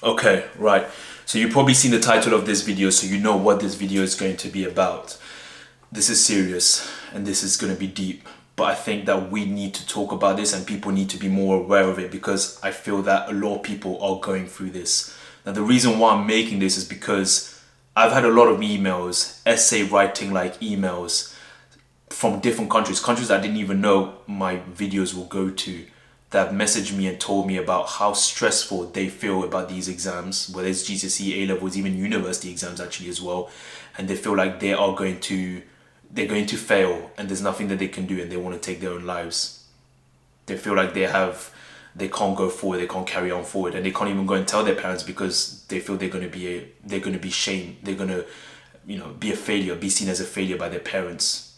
Okay, right. So you've probably seen the title of this video, so you know what this video is going to be about. This is serious and this is going to be deep, but I think that we need to talk about this and people need to be more aware of it, because I feel that a lot of people are going through this. Now, the reason why I'm making this is because I've had a lot of emails, essay writing like emails from different countries I didn't even know my videos will go to, that have messaged me and told me about how stressful they feel about these exams, whether it's GCSE, A-levels, even university exams actually as well, and they feel like they're going to fail and there's nothing that they can do and they want to take their own lives. They feel like they can't go forward, they can't carry on forward, and they can't even go and tell their parents because they feel they're going to be shamed, they're going to be a failure, be seen as a failure by their parents.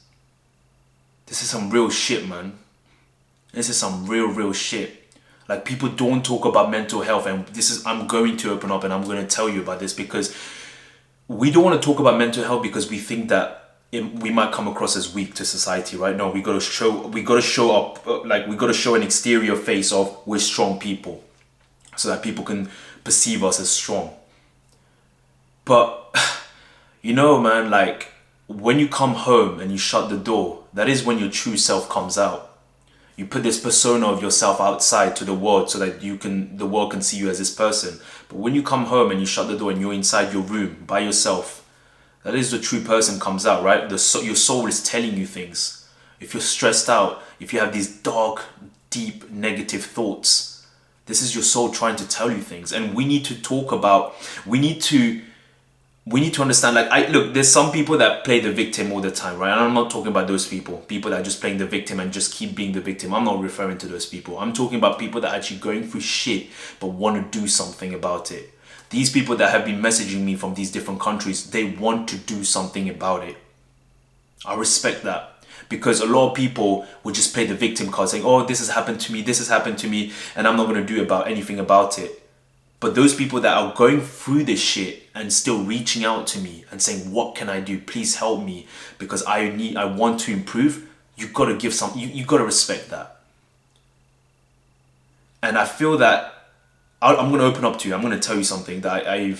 This is some real shit, man. This is some real shit. Like, people don't talk about mental health, and I'm going to open up and I'm going to tell you about this, because we don't want to talk about mental health because we think that we might come across as weak to society, right? No, we got to show up, we got to show an exterior face of we're strong people, so that people can perceive us as strong. But man, like, when you come home and you shut the door, that is when your true self comes out. You put this persona of yourself outside to the world so that the world can see you as this person. But when you come home and you shut the door and you're inside your room by yourself, that is the true person comes out, right? Your soul is telling you things. If you're stressed out, if you have these dark, deep, negative thoughts, this is your soul trying to tell you things. And we need to understand, look, there's some people that play the victim all the time, right? And I'm not talking about those people that are just playing the victim and just keep being the victim. I'm not referring to those people. I'm talking about people that are actually going through shit but want to do something about it. These people that have been messaging me from these different countries, they want to do something about it. I respect that, because a lot of people will just play the victim card, saying, oh, this has happened to me, and I'm not going to do anything about it. But those people that are going through this shit and still reaching out to me and saying, what can I do? Please help me, because I want to improve. You got to give you got to respect that. And I feel that I'm going to open up to you. I'm going to tell you something that I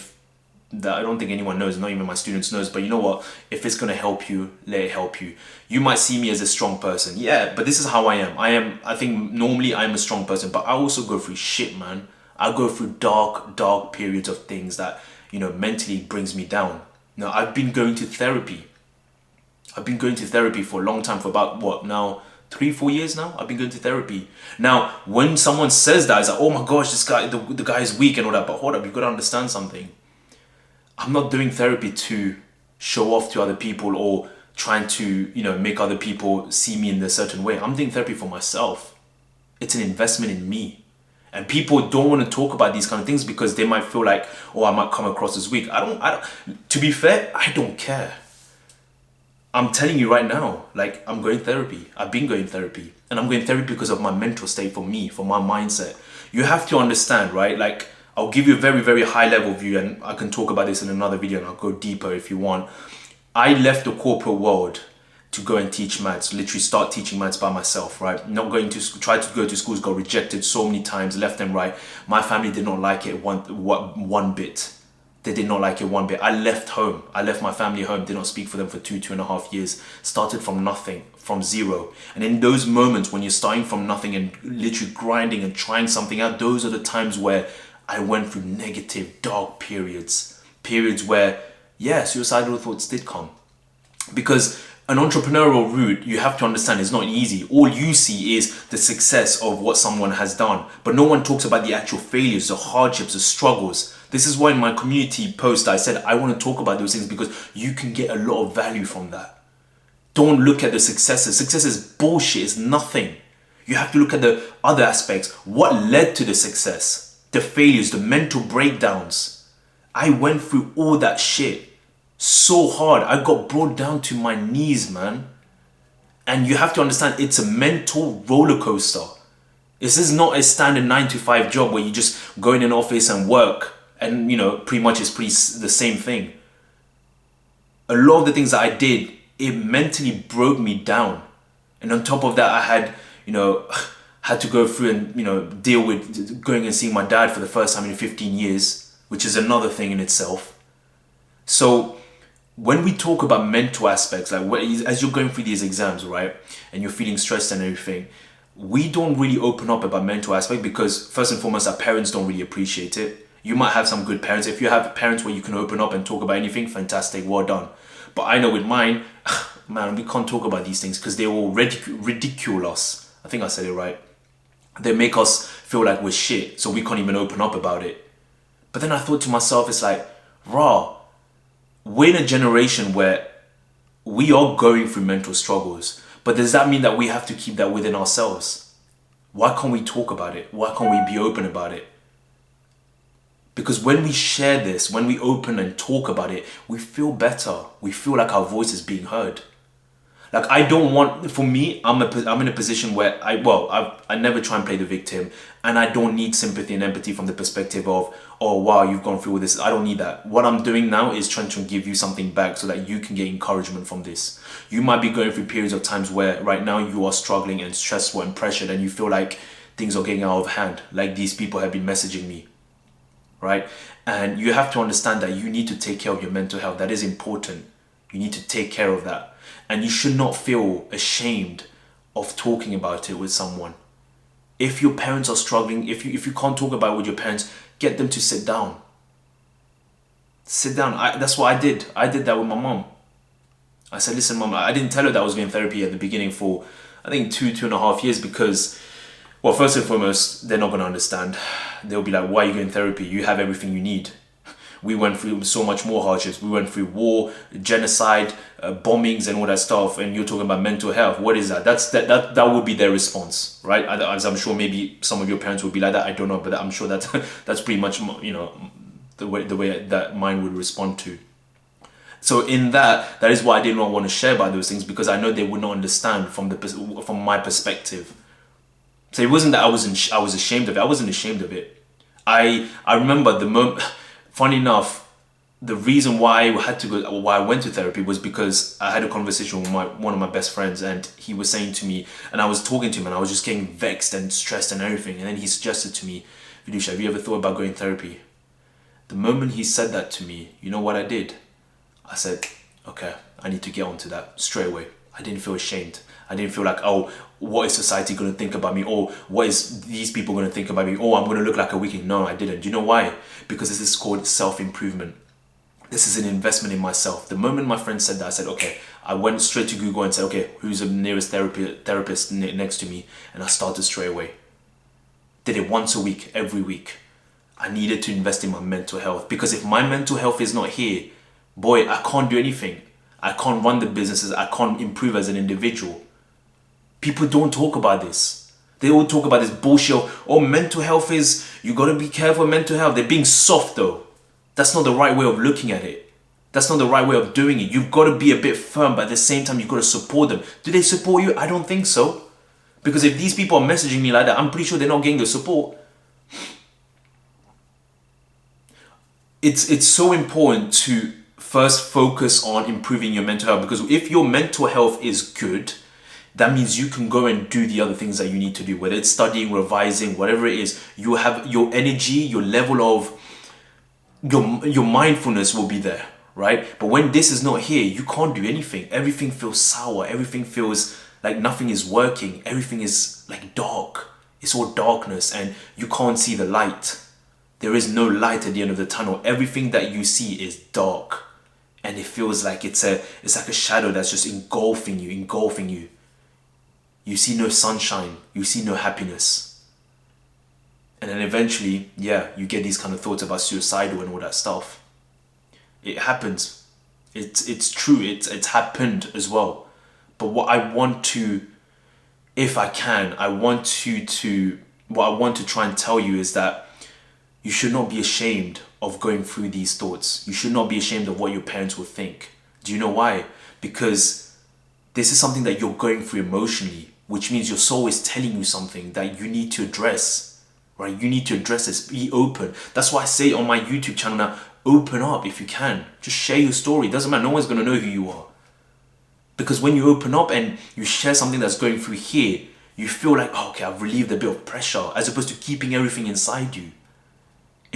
don't think anyone knows, not even my students knows. But you know what? If it's going to help you, let it help you. You might see me as a strong person. Yeah, but this is how I am. I think normally I'm a strong person, but I also go through shit, man. I go through dark periods of things that, mentally brings me down. Now, I've been going to therapy. I've been going to therapy for a long time, for about, 3-4 years now? I've been going to therapy. Now, when someone says that, it's like, oh my gosh, this guy, the guy is weak and all that. But hold up, you've got to understand something. I'm not doing therapy to show off to other people or trying to, make other people see me in a certain way. I'm doing therapy for myself. It's an investment in me. And people don't want to talk about these kind of things because they might feel like, oh, I might come across as weak. I don't, to be fair, I don't care. I'm telling you right now, I'm going therapy. I've been going therapy. And I'm going therapy because of my mental state, for me, for my mindset. You have to understand, right? I'll give you a very, very high level view, and I can talk about this in another video and I'll go deeper if you want. I left the corporate world to go and teach maths, literally start teaching maths by myself, right? Not going to try to go to schools, got rejected so many times, left and right. My family did not like it one bit. They did not like it one bit. I left home. I left my family home, did not speak for them for 2.5 years. Started from nothing, from zero. And in those moments when you're starting from nothing and literally grinding and trying something out, those are the times where I went through negative, dark periods. Periods where, suicidal thoughts did come. Because an entrepreneurial route, you have to understand, is not easy. All you see is the success of what someone has done, but no one talks about the actual failures, the hardships, the struggles. This is why in my community post I said I want to talk about those things, because you can get a lot of value from that. Don't look at the successes. Success is bullshit, it's nothing. You have to look at the other aspects. What led to the success? The failures, the mental breakdowns. I went through all that shit. So hard. I got brought down to my knees, man. And you have to understand, it's a mental roller coaster. This is not a standard 9-to-5 job where you just go in an office and work and, pretty much it's the same thing. A lot of the things that I did, it mentally broke me down. And on top of that, I had, had to go through and, deal with going and seeing my dad for the first time in 15 years. which is another thing in itself. So when we talk about mental aspects, like as you're going through these exams, right, and you're feeling stressed and everything, we don't really open up about mental aspect because first and foremost, our parents don't really appreciate it. You might have some good parents. If you have parents where you can open up and talk about anything, fantastic, well done. But I know with mine, man, we can't talk about these things because they will ridicule us. I think I said it right. They make us feel like we're shit, so we can't even open up about it. But then I thought to myself, it's like, raw, we're in a generation where we are going through mental struggles. But does that mean that we have to keep that within ourselves? Why can't we talk about it? Why can't we be open about it? Because when we share this, when we open and talk about it, we feel better. We feel like our voice is being heard. Like I don't want, for me, I'm in a position where I never try and play the victim, and I don't need sympathy and empathy from the perspective of, oh wow, you've gone through all this. I don't need that. What I'm doing now is trying to give you something back so that you can get encouragement from this. You might be going through periods of times where right now you are struggling and stressful and pressured and you feel like things are getting out of hand, like these people have been messaging me, right? And you have to understand that you need to take care of your mental health. That is important. You need to take care of that. And you should not feel ashamed of talking about it with someone. If your parents are struggling, if you can't talk about it with your parents, get them to sit down. Sit down. That's what I did. I did that with my mom. I said, listen, mom, I didn't tell her that I was going therapy at the beginning for, I think, 2.5 years because, well, first and foremost, they're not going to understand. They'll be like, why are you going therapy? You have everything you need. We went through so much more hardships. We went through war, genocide, bombings and all that stuff. And you're talking about mental health. What is that? That would be their response, right? As I'm sure maybe some of your parents would be like that. I don't know, but I'm sure that's pretty much, the way that mine would respond to. So in that is why I did not want to share about those things, because I know they would not understand from my perspective. So it wasn't that I was ashamed of it. I wasn't ashamed of it. I remember the moment. Funny enough, the reason why I went to therapy was because I had a conversation with one of my best friends, and he was saying to me, and I was talking to him, and I was just getting vexed and stressed and everything. And then he suggested to me, Vidusha, have you ever thought about going therapy? The moment he said that to me, you know what I did? I said, okay, I need to get onto that straight away. I didn't feel ashamed. I didn't feel like, oh, what is society going to think about me? Or what is these people going to think about me? Oh, I'm going to look like a weakling. No, I didn't. Do you know why? Because this is called self-improvement. This is an investment in myself. The moment my friend said that, I said, okay, I went straight to Google and said, okay, who's the nearest therapist next to me? And I started straight away. Did it once a week, every week. I needed to invest in my mental health, because if my mental health is not here, boy, I can't do anything. I can't run the businesses. I can't improve as an individual. People don't talk about this. They all talk about this bullshit. Oh, mental health is, you got to be careful with mental health. They're being soft though. That's not the right way of looking at it. That's not the right way of doing it. You've got to be a bit firm, but at the same time, you've got to support them. Do they support you? I don't think so. Because if these people are messaging me like that, I'm pretty sure they're not getting the support. It's so important to first focus on improving your mental health, because if your mental health is good, that means you can go and do the other things that you need to do, whether it's studying, revising, whatever it is. You have your energy, your level of your mindfulness will be there, right? But when this is not here, you can't do anything. Everything feels sour. Everything feels like nothing is working. Everything is like dark. It's all darkness, and you can't see the light. There is no light at the end of the tunnel. Everything that you see is dark, and it feels like it's like a shadow that's just engulfing you. You see no sunshine. You see no happiness. And then eventually, you get these kind of thoughts about suicidal and all that stuff. It happens. It's true. It's happened as well. But what I want to, if I can, what I want to try and tell you is that you should not be ashamed of going through these thoughts. You should not be ashamed of what your parents will think. Do you know why? Because this is something that you're going through emotionally, which means your soul is telling you something that you need to address, right? You need to address this. Be open. That's why I say on my YouTube channel now, open up if you can. Just share your story. Doesn't matter. No one's going to know who you are. Because when you open up and you share something that's going through here, you feel like, oh, okay, I've relieved a bit of pressure, as opposed to keeping everything inside you.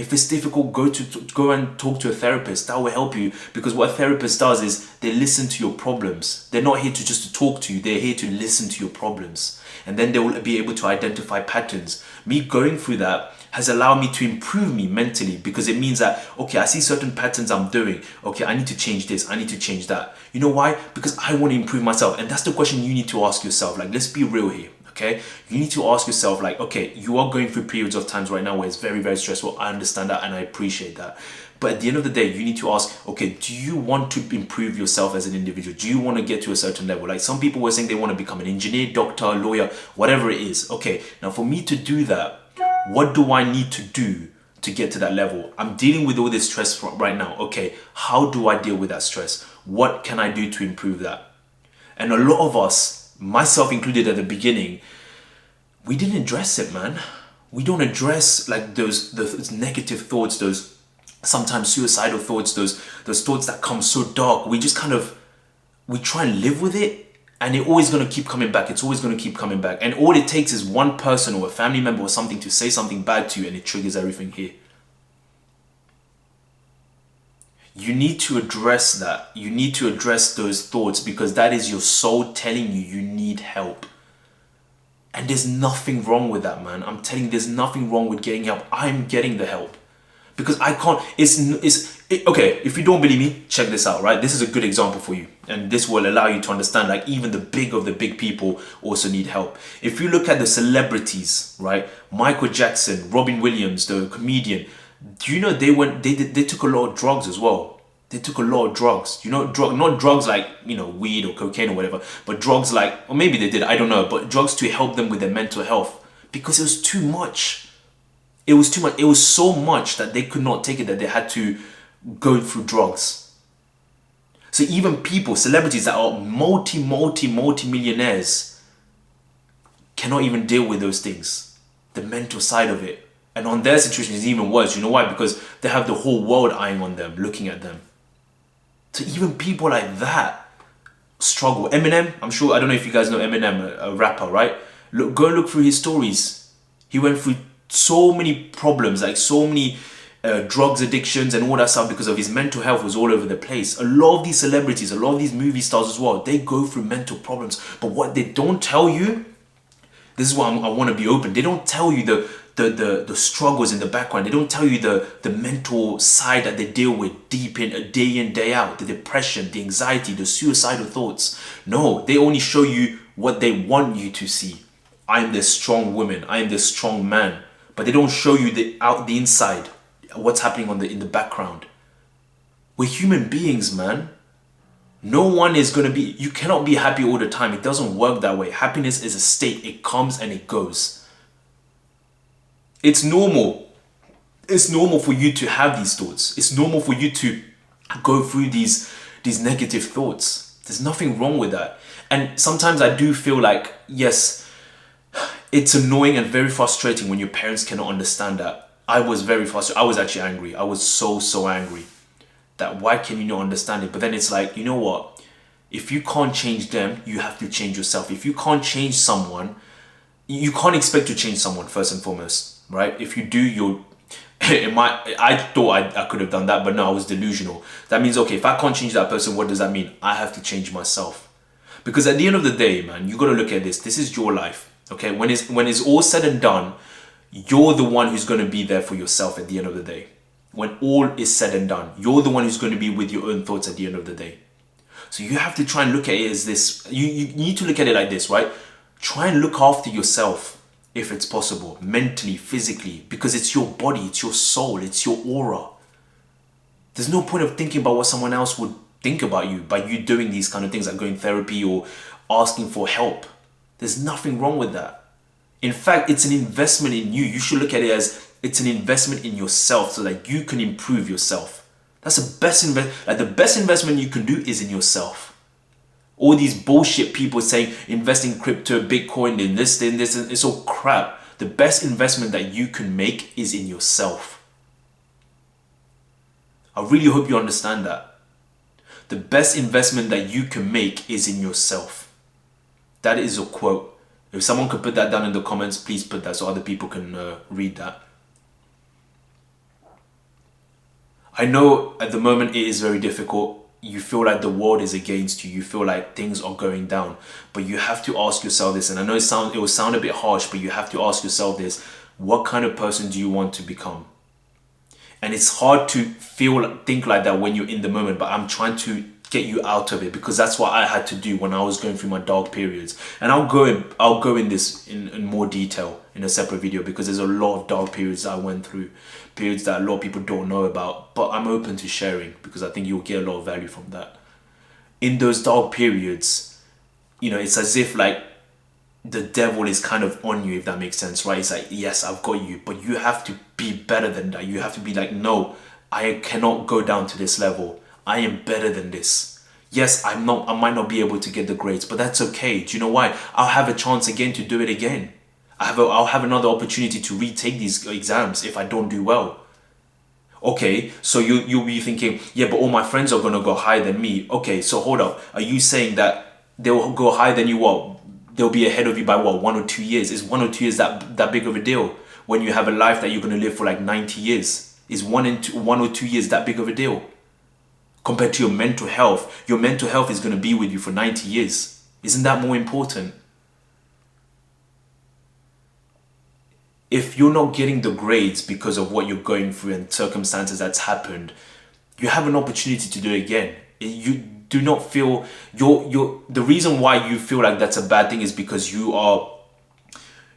If it's difficult, go and talk to a therapist. That will help you, because what a therapist does is they listen to your problems. They're not here just to talk to you. They're here to listen to your problems, and then they will be able to identify patterns. Me going through that has allowed me to improve me mentally, because it means that, okay, I see certain patterns I'm doing. Okay, I need to change this. I need to change that. You know why? Because I want to improve myself, and that's the question you need to ask yourself. Like, let's be real here. Okay, you need to ask yourself, like, okay, you are going through periods of times right now where it's very, very stressful. I understand that and I appreciate that. But at the end of the day, you need to ask, okay, do you want to improve yourself as an individual? Do you want to get to a certain level? Like, some people were saying they want to become an engineer, doctor, lawyer, whatever it is. Okay, now for me to do that, what do I need to do to get to that level? I'm dealing with all this stress right now. Okay, how do I deal with that stress? What can I do to improve that? And a lot of us, myself included at the beginning, we didn't address it, man. We don't address like those negative thoughts, those sometimes suicidal thoughts, those thoughts that come so dark. We just we try and live with it, and it's always going to keep coming back. It's always going to keep coming back. And all it takes is one person or a family member or something to say something bad to you, and it triggers everything here. You need to address that. You need to address those thoughts, because that is your soul telling you need help. And there's nothing wrong with that, man. I'm telling you, there's nothing wrong with getting help. I'm getting the help. Because I can't, okay, if you don't believe me, check this out, right? This is a good example for you. And this will allow you to understand, like, even the big of the big people also need help. If you look at the celebrities, right? Michael Jackson, Robin Williams, the comedian, do you know they took a lot of drugs as well? They took a lot of drugs. You know, not drugs like, you know, weed or cocaine or whatever, but drugs like, or maybe they did, I don't know, but drugs to help them with their mental health, because it was too much. It was too much. It was so much that they could not take it, that they had to go through drugs. So even people, celebrities that are multi-millionaires cannot even deal with those things, the mental side of it. And on their situation is even worse. You know why? Because they have the whole world eyeing on them, looking at them. So even people like that struggle. Eminem, I'm sure, I don't know if you guys know Eminem, a rapper, right? Go look through his stories. He went through so many problems, like so many drugs addictions and all that stuff, because of his mental health was all over the place. A lot of these celebrities, a lot of these movie stars as well, they go through mental problems. But what they don't tell you, this is why I want to be open. They don't tell you the struggles in the background. They don't tell you the mental side that they deal with deep day in, day out. The depression, the anxiety, the suicidal thoughts. No, they only show you what they want you to see. I am this strong woman. I am this strong man. But they don't show you the inside, what's happening in the background. We're human beings, man. No one is going to be, you cannot be happy all the time. It doesn't work that way. Happiness is a state. It comes and it goes. It's normal. It's normal for you to have these thoughts. It's normal for you to go through these negative thoughts. There's nothing wrong with that. And sometimes I do feel like, yes, it's annoying and very frustrating when your parents cannot understand that. I was very frustrated. I was actually angry. I was so angry. That why can you not understand it? But then it's like, you know what? If you can't change them, you have to change yourself. If you can't change someone, you can't expect to change someone first and foremost, right? If you do, I thought I could have done that, but no, I was delusional. That means, okay, if I can't change that person, what does that mean? I have to change myself. Because at the end of the day, man, you got to look at this. This is your life, okay? When it's all said and done, you're the one who's going to be there for yourself at the end of the day. When all is said and done, you're the one who's going to be with your own thoughts at the end of the day. So you have to try and look at it as this. You need to look at it like this, right? Try and look after yourself if it's possible, mentally, physically, because it's your body, it's your soul, it's your aura. There's no point of thinking about what someone else would think about you by you doing these kind of things like going therapy or asking for help. There's nothing wrong with that. In fact, it's an investment in you. You should look at it as it's an investment in yourself so that you can improve yourself. That's the best the best investment you can do is in yourself. All these bullshit people saying invest in crypto, Bitcoin, in this, it's all crap. The best investment that you can make is in yourself. I really hope you understand that. The best investment that you can make is in yourself. That is a quote. If someone could put that down in the comments, please put that so other people can read that. I know at the moment it is very difficult. You feel like the world is against you. You feel like things are going down. But you have to ask yourself this, and I know it will sound a bit harsh, but you have to ask yourself this. What kind of person do you want to become? And it's hard to think like that when you're in the moment, but I'm trying to get you out of it, because that's what I had to do when I was going through my dark periods. And I'll go in this in more detail in a separate video, because there's a lot of dark periods that I went through, periods that a lot of people don't know about, but I'm open to sharing because I think you'll get a lot of value from that. In those dark periods, it's as if like the devil is kind of on you, if that makes sense, right? It's like, yes, I've got you, but you have to be better than that. You have to be like, no, I cannot go down to this level. I am better than this. Yes, I might not be able to get the grades, but that's okay. Do you know why? I'll have a chance again to do it again. I'll have another opportunity to retake these exams if I don't do well. Okay, so you'll be thinking, yeah, but all my friends are gonna go higher than me. Okay, so hold up. Are you saying that they'll go higher than you? What? They'll be ahead of you by what, 1 or 2 years? Is 1 or 2 years that big of a deal when you have a life that you're going to live for like 90 years? Is 1 or 2 years that big of a deal compared to your mental health? Your mental health is going to be with you for 90 years. Isn't that more important? If you're not getting the grades because of what you're going through and circumstances that's happened, you have an opportunity to do it again. You do not feel the reason why you feel like that's a bad thing is because you are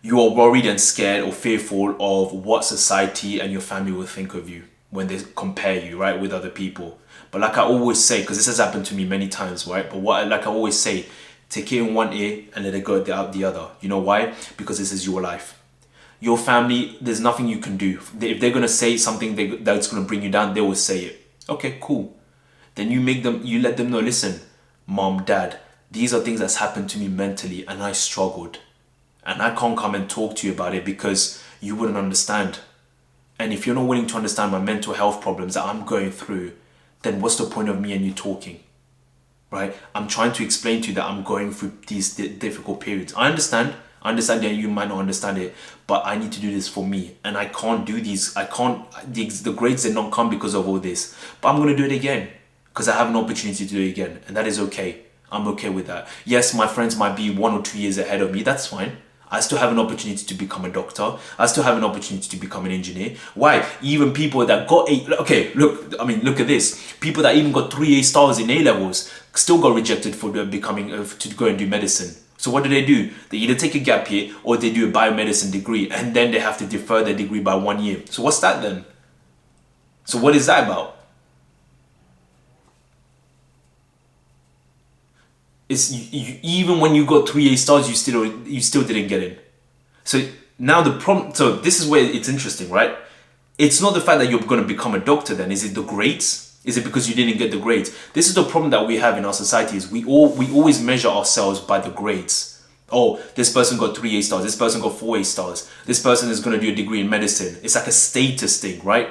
worried and scared or fearful of what society and your family will think of you when they compare you, right, with other people. But like I always say, because this has happened to me many times, right? But like I always say, take it in one ear and let it go out the other. You know why? Because this is your life. Your family, there's nothing you can do. If they're gonna say something that's gonna bring you down, they will say it. Okay, cool. Then you let them know, listen, mom, dad, these are things that's happened to me mentally and I struggled. And I can't come and talk to you about it because you wouldn't understand. And if you're not willing to understand my mental health problems that I'm going through, then what's the point of me and you talking? Right? I'm trying to explain to you that I'm going through these difficult periods. I understand that you might not understand it, but I need to do this for me. And I can't do these. The grades did not come because of all this. But I'm going to do it again because I have an opportunity to do it again. And that is okay. I'm okay with that. Yes, my friends might be 1 or 2 years ahead of me. That's fine. I still have an opportunity to become a doctor. I still have an opportunity to become an engineer. Why? Even people that got look at this. People that even got 3 A stars in A levels still got rejected for to go and do medicine. So what do? They either take a gap year or they do a biomedicine degree, and then they have to defer their degree by 1 year. So what's that then? So what is that about? Even when you got 3 A stars, you still didn't get in. So now the problem. So this is where it's interesting, right? It's not the fact that you're going to become a doctor. Then is it the grades? Is it because you didn't get the grades? This is the problem that we have in our society. Is we always measure ourselves by the grades. Oh, this person got 3 A stars. This person got 4 A stars. This person is going to do a degree in medicine. It's like a status thing, right?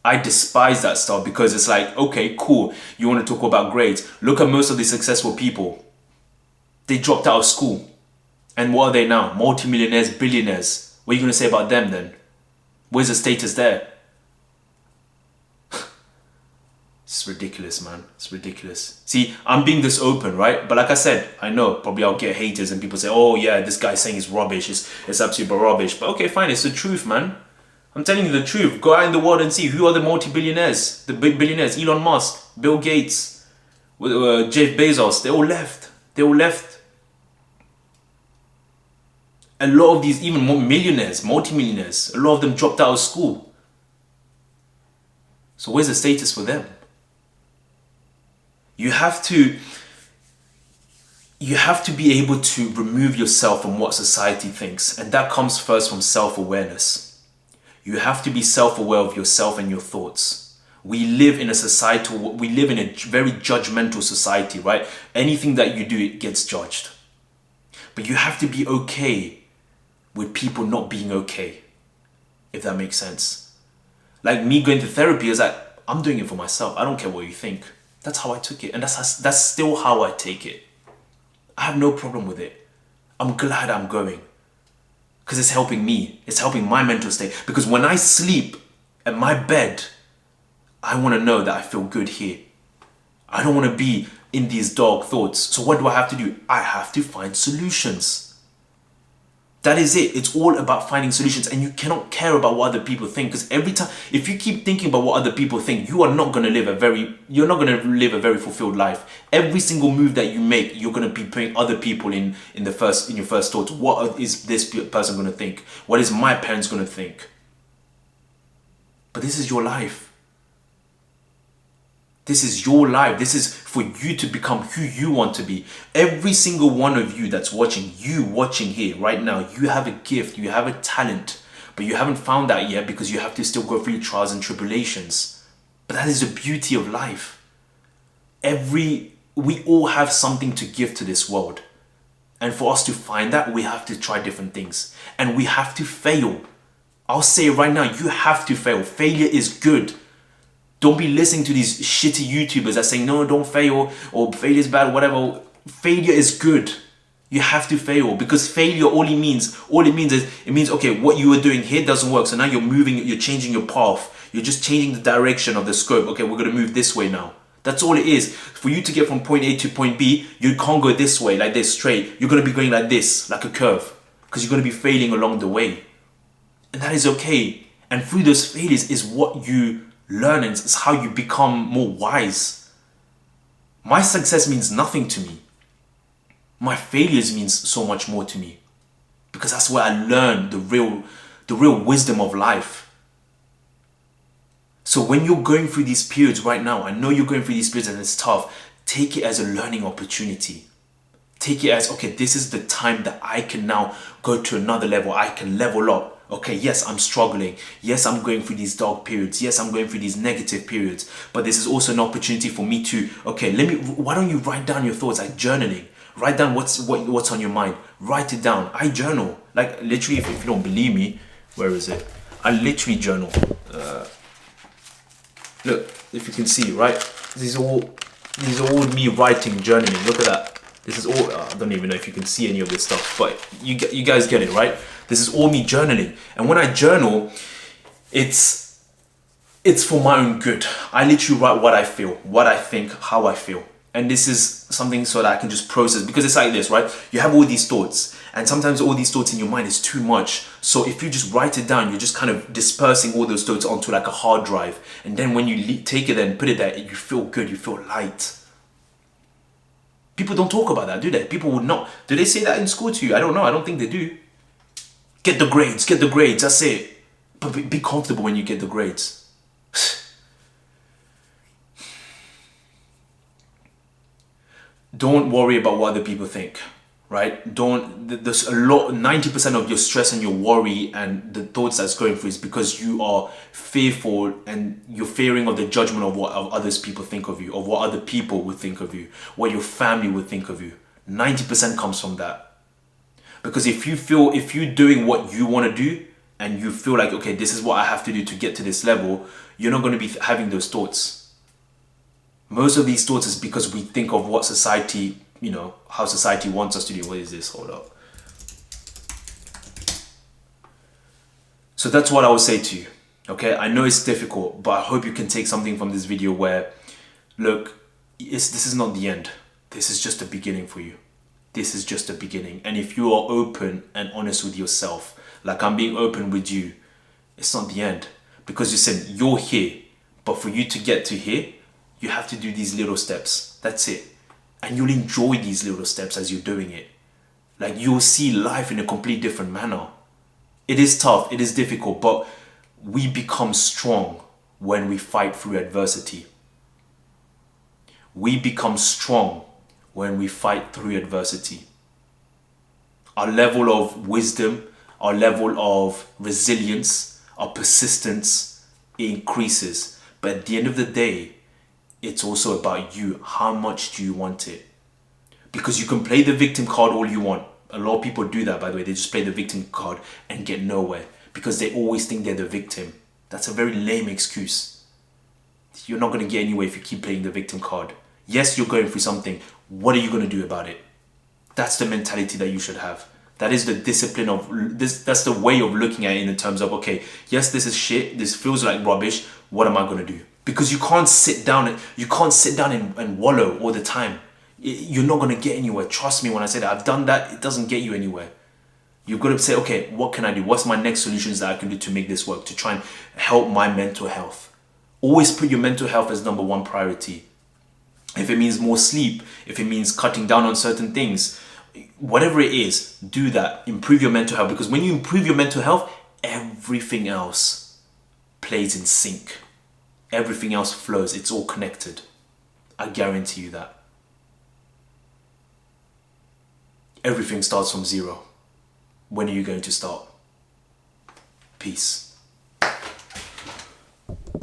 I despise that stuff because it's like, okay, cool. You want to talk about grades. Look at most of the successful people. They dropped out of school. And what are they now? Multimillionaires, billionaires. What are you going to say about them then? Where's the status there? It's ridiculous, man. It's ridiculous. See, I'm being this open, right? But like I said, I know probably I'll get haters and people say, oh yeah, this guy's saying it's rubbish. It's absolutely rubbish. But okay, fine. It's the truth, man. I'm telling you the truth. Go out in the world and see who are the multi-billionaires, the big billionaires. Elon Musk, Bill Gates, Jeff Bezos. They all left. A lot of these, even more millionaires, multi-millionaires, a lot of them dropped out of school. So where's the status for them? You have to be able to remove yourself from what society thinks. And that comes first from self-awareness. You have to be self-aware of yourself and your thoughts. We live in a very judgmental society, right? Anything that you do, it gets judged. But you have to be okay with people not being okay, if that makes sense. Like me going to therapy is like, I'm doing it for myself. I don't care what you think. That's how I took it. And that's still how I take it. I have no problem with it. I'm glad I'm going. Because it's helping me. It's helping my mental state. Because when I sleep at my bed, I want to know that I feel good here. I don't want to be in these dark thoughts. So what do I have to do? I have to find solutions. That is it. It's all about finding solutions, and you cannot care about what other people think, because every time, if you keep thinking about what other people think, you're not going to live a very fulfilled life. Every single move that you make, you're going to be putting other people in your first thoughts. What is this person going to think? What is my parents going to think? But this is your life. This is your life. This is for you to become who you want to be. Every single one of you that's watching, you watching here right now, you have a gift, you have a talent, but you haven't found that yet because you have to still go through trials and tribulations. But that is the beauty of life. We all have something to give to this world. And for us to find that, we have to try different things. And we have to fail. I'll say it right now, you have to fail. Failure is good. Don't be listening to these shitty YouTubers that say, no, don't fail, or failure is bad, whatever. Failure is good. You have to fail, because failure, all it means is, okay, what you were doing here doesn't work. So now you're changing your path. You're just changing the direction of the scope. Okay, we're going to move this way now. That's all it is. For you to get from point A to point B, you can't go this way, like this, straight. You're going to be going like this, like a curve, because you're going to be failing along the way. And that is okay. And through those failures is what you learn, and it's how you become more wise. My success means nothing to me. My failures means so much more to me, because that's where I learn the real wisdom of life. So when you're going through these periods right now, I know you're going through these periods and it's tough, take it as a learning opportunity. Take it as, okay, this is the time that I can now go to another level. I can level up. Okay, yes, I'm struggling. Yes, I'm going through these dark periods. Yes, I'm going through these negative periods. But this is also an opportunity for me to, okay, why don't you write down your thoughts, like journaling? Write down what's on your mind. Write it down. I journal. Like literally, if you don't believe me, where is it? I literally journal. Look, if you can see, right? These are all me writing, journaling. Look at that. This is all, I don't even know if you can see any of this stuff, but you guys get it, right? This is all me journaling. And when I journal, it's for my own good. I literally write what I feel, what I think, how I feel. And this is something so that I can just process, because it's like this, right? You have all these thoughts, and sometimes all these thoughts in your mind is too much. So if you just write it down, you're just kind of dispersing all those thoughts onto like a hard drive. And then when you take it and put it there, you feel good, you feel light. People don't talk about that, do they? People would not. Do they say that in school to you? I don't know. I don't think they do. Get the grades, that's it. But be comfortable when you get the grades. Don't worry about what other people think, right? There's a lot, 90% of your stress and your worry and the thoughts that's going through is because you are fearful, and you're fearing of the judgment of what others people think of you, of what other people would think of you, what your family would think of you. 90% comes from that. Because if you're doing what you want to do, and you feel like, okay, this is what I have to do to get to this level, you're not going to be having those thoughts. Most of these thoughts is because we think of what society, how society wants us to do. What is this? Hold up. So that's what I would say to you. Okay, I know it's difficult, but I hope you can take something from this video where, look, this is not the end. This is just the beginning for you. This is just the beginning. And if you are open and honest with yourself, like I'm being open with you, it's not the end. Because you said you're here, but for you to get to here, you have to do these little steps. That's it. And you'll enjoy these little steps as you're doing it. Like you'll see life in a completely different manner. It is tough, it is difficult, but we become strong when we fight through adversity. We become strong when we fight through adversity. Our level of wisdom, our level of resilience, our persistence increases. But at the end of the day, it's also about you. How much do you want it? Because you can play the victim card all you want. A lot of people do that, by the way. They just play the victim card and get nowhere because they always think they're the victim. That's a very lame excuse. You're not going to get anywhere if you keep playing the victim card. Yes, you're going through something. What are you going to do about it? That's the mentality that you should have. That is the discipline of this. That's the way of looking at it in terms of, okay, yes, this is shit. This feels like rubbish. What am I going to do? Because you can't sit down and wallow all the time. You're not going to get anywhere. Trust me when I say that. I've done that. It doesn't get you anywhere. You've got to say, okay, what can I do? What's my next solutions that I can do to make this work, to try and help my mental health? Always put your mental health as number one priority. If it means more sleep, if it means cutting down on certain things, whatever it is, do that. Improve your mental health, because when you improve your mental health, everything else plays in sync. Everything else flows. It's all connected. I guarantee you that. Everything starts from zero. When are you going to start? Peace.